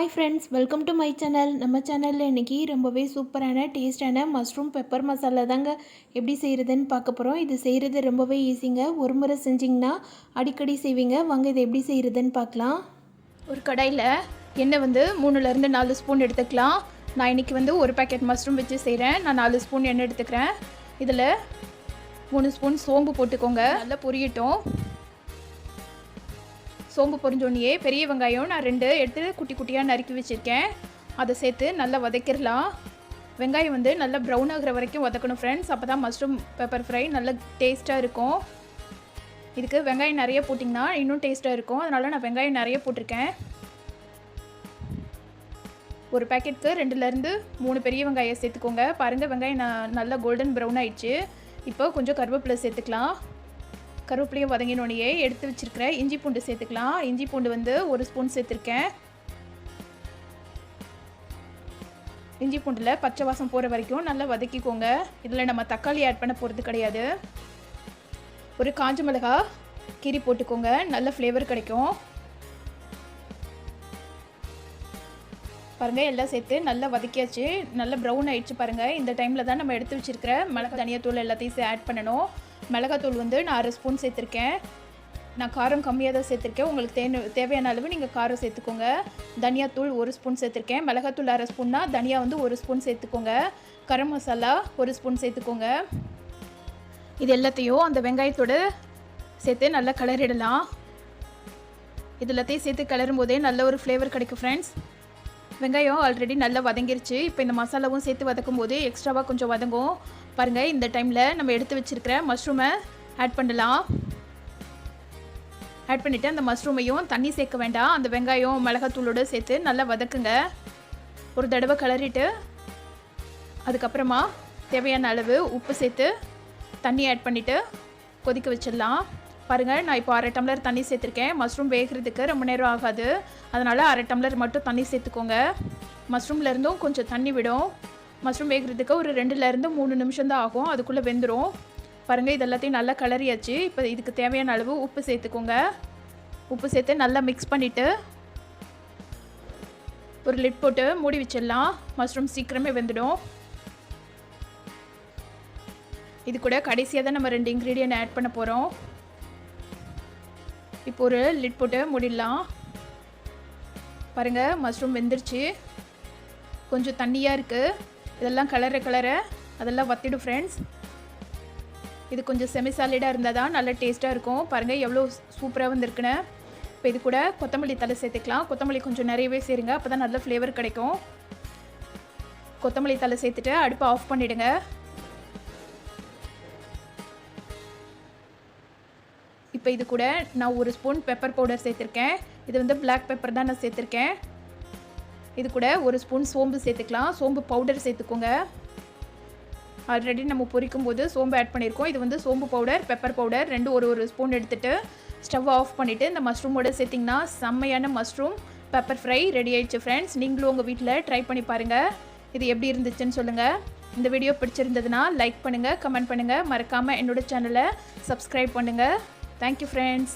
Hi friends, welcome to my channel. நம்ம சேனலில் இன்றைக்கி ரொம்பவே சூப்பரான டேஸ்டான மஷ்ரூம் பெப்பர் மசாலா தாங்க எப்படி செய்கிறதுன்னு பார்க்க போகிறோம். இது செய்கிறது ரொம்பவே ஈஸிங்க. ஒரு முறை செஞ்சிங்கன்னா அடிக்கடி செய்வீங்க. வாங்க இதை எப்படி செய்கிறதுன்னு பார்க்கலாம். ஒரு கடாயில் எண்ணெய் 3லேருந்து 4 ஸ்பூன் எடுத்துக்கலாம். நான் இன்றைக்கி ஒரு பேக்கெட் மஷ்ரூம் வச்சு செய்கிறேன். நான் 4 ஸ்பூன் எண்ணெய் எடுத்துக்கிறேன். இதில் 3 ஸ்பூன் சோம்பு போட்டுக்கோங்க. நல்லா பொரியட்டும். சோம்பு பொரிஞ்சோடனே பெரிய வெங்காயம் நான் 2 எடுத்து குட்டி குட்டியாக நறுக்கி வச்சுருக்கேன். அதை சேர்த்து நல்லா வதக்கிடலாம். வெங்காயம் நல்லா ப்ரௌன் ஆகிற வரைக்கும் வதக்கணும் ஃப்ரெண்ட்ஸ். அப்போ தான் மஷ்ரூம் பெப்பர் ஃப்ரை நல்லா டேஸ்ட்டாக இருக்கும். இதுக்கு வெங்காயம் நிறைய போட்டிங்கன்னா இன்னும் டேஸ்ட்டாக இருக்கும். அதனால் நான் வெங்காயம் நிறைய போட்டிருக்கேன். ஒரு பேக்கெட்டுக்கு 2லேருந்து 3 பெரிய வெங்காயம் சேர்த்துக்கோங்க. பாருங்கள், வெங்காயம் நல்லா கோல்டன் ப்ரௌன் ஆயிடுச்சு. இப்போ கொஞ்சம் கருவேப்பிலை சேர்த்துக்கலாம். கருவேப்பிலையும் வதங்கினோடனே எடுத்து வச்சுருக்கிற இஞ்சி பூண்டு சேர்த்துக்கலாம். இஞ்சி பூண்டு 1 ஸ்பூன் சேர்த்துருக்கேன். இஞ்சி பூண்டில் பச்சை வாசம் போகிற வரைக்கும் நல்லா வதக்கிக்கோங்க. இதில் நம்ம தக்காளி ஆட் பண்ண போகிறது கிடையாது. ஒரு காஞ்ச மிளகா கீரி போட்டுக்கோங்க, நல்ல ஃப்ளேவர் கிடைக்கும். பாருங்கள், எல்லாம் சேர்த்து நல்லா வதக்கியாச்சு. நல்லா ப்ரௌன் ஆகிடுச்சு பாருங்கள். இந்த டைமில் தான் நம்ம எடுத்து வச்சுருக்கிற மிளகு தனியாத்தூள் எல்லாத்தையும் ஆட் பண்ணணும். மிளகாத்தூள் நான் 1/2 ஸ்பூன் சேர்த்துருக்கேன். நான் காரம் கம்மியாக தான் சேர்த்துருக்கேன். உங்களுக்கு தேவையான அளவு நீங்கள் காரம் சேர்த்துக்கோங்க. தனியாத்தூள் 1 ஸ்பூன் சேர்த்துருக்கேன். மிளகாத்தூள் 1/2 ஸ்பூன்னா தனியா 1 ஸ்பூன் சேர்த்துக்கோங்க. கரம் மசாலா 1 ஸ்பூன் சேர்த்துக்கோங்க. இது எல்லாத்தையும் அந்த வெங்காயத்தோடு சேர்த்து நல்லா கிளறிடலாம். இது எல்லாத்தையும் சேர்த்து கிளறும் போதே நல்ல ஒரு ஃப்ளேவர் கிடைக்கும் ஃப்ரெண்ட்ஸ். வெங்காயம் ஆல்ரெடி நல்லா வதங்கிருச்சு. இப்போ இந்த மசாலாவும் சேர்த்து வதக்கும் போது எக்ஸ்ட்ராவாக கொஞ்சம் வதங்கும். பாருங்கள், இந்த டைமில் நம்ம எடுத்து வச்சுருக்கிற மஷ்ரூமை ஆட் பண்ணலாம். ஆட் பண்ணிவிட்டு அந்த மஷ்ரூமையும் தண்ணி சேர்க்க வேண்டாம், அந்த வெங்காயம் மிளகாத்தூளோடு சேர்த்து நல்லா வதக்குங்க. ஒரு தடவை கிளறிட்டு அதுக்கப்புறமா தேவையான அளவு உப்பு சேர்த்து தண்ணி ஆட் பண்ணிவிட்டு கொதிக்க வச்சிடலாம். பாருங்கள், நான் இப்போ 1/2 டம்ளர் தண்ணி சேர்த்துருக்கேன். மஷ்ரூம் வேகிறதுக்கு ரொம்ப நேரம் ஆகாது. அதனால் 1/2 டம்ளர் மட்டும் தண்ணி சேர்த்துக்கோங்க. மஷ்ரூம்லேருந்தும் கொஞ்சம் தண்ணி விடும். மஷ்ரூம் வேகிறதுக்கு ஒரு 2லேருந்து 3 நிமிஷம் தான் ஆகும். அதுக்குள்ளே வெந்துடும். பாருங்கள், இது எல்லாத்தையும் நல்லா கிளறியாச்சு. இப்போ இதுக்கு தேவையான அளவு உப்பு சேர்த்துக்கோங்க. உப்பு சேர்த்து நல்லா மிக்ஸ் பண்ணிவிட்டு ஒரு லிட் போட்டு மூடி வச்சிடலாம். மஷ்ரூம் சீக்கிரமே வெந்துடும். இது கூட கடைசியாக தான் நம்ம 2 இன்க்ரீடியன்ட் ஆட் பண்ண போகிறோம். இப்போ ஒரு லிட் போட்டு மூடிடலாம். பாருங்கள், மஷ்ரூம் வெந்துருச்சு. கொஞ்சம் தண்ணியாக இருக்குது. இதெல்லாம் கலர அதெல்லாம் வத்திடும் ஃப்ரெண்ட்ஸ். இது கொஞ்சம் செமி சாலிடாக இருந்தால் தான் நல்லா டேஸ்ட்டாக இருக்கும். பாருங்கள், எவ்வளோ சூப்பராக வந்திருக்குன்னு. இப்போ இது கூட கொத்தமல்லி தழை சேர்த்துக்கலாம். கொத்தமல்லி கொஞ்சம் நிறையவே சேருங்க, அப்போ தான் நல்ல ஃப்ளேவர் கிடைக்கும். கொத்தமல்லி தழை சேர்த்துட்டு அடுப்பை ஆஃப் பண்ணிவிடுங்க. இப்போ இது கூட நான் 1 ஸ்பூன் பெப்பர் பவுடர் சேர்த்துருக்கேன். இது பிளாக் பெப்பர் தான் நான் சேர்த்துருக்கேன். இது கூட 1 ஸ்பூன் சோம்பு சேர்த்துக்கலாம். சோம்பு பவுடர் சேர்த்துக்கோங்க. ஆல்ரெடி நம்ம பொரிக்கும் போது சோம்பு ஆட் பண்ணியிருக்கோம். இது சோம்பு பவுடர், பெப்பர் பவுடர் 2 ஒரு ஸ்பூன் எடுத்துகிட்டு ஸ்டவ் ஆஃப் பண்ணிவிட்டு இந்த மஷ்ரூமோடு சேர்த்திங்கன்னா செம்மையான மஷ்ரூம் பெப்பர் ஃப்ரை ரெடி ஆயிடுச்சு ஃப்ரெண்ட்ஸ். நீங்களும் உங்கள் வீட்டில் ட்ரை பண்ணி பாருங்கள். இது எப்படி இருந்துச்சுன்னு சொல்லுங்கள். இந்த வீடியோ பிடிச்சிருந்ததுன்னா லைக் பண்ணுங்கள், கமெண்ட் பண்ணுங்கள். மறக்காமல் என்னோடய சேனலை சப்ஸ்கிரைப் பண்ணுங்கள். Thank you friends.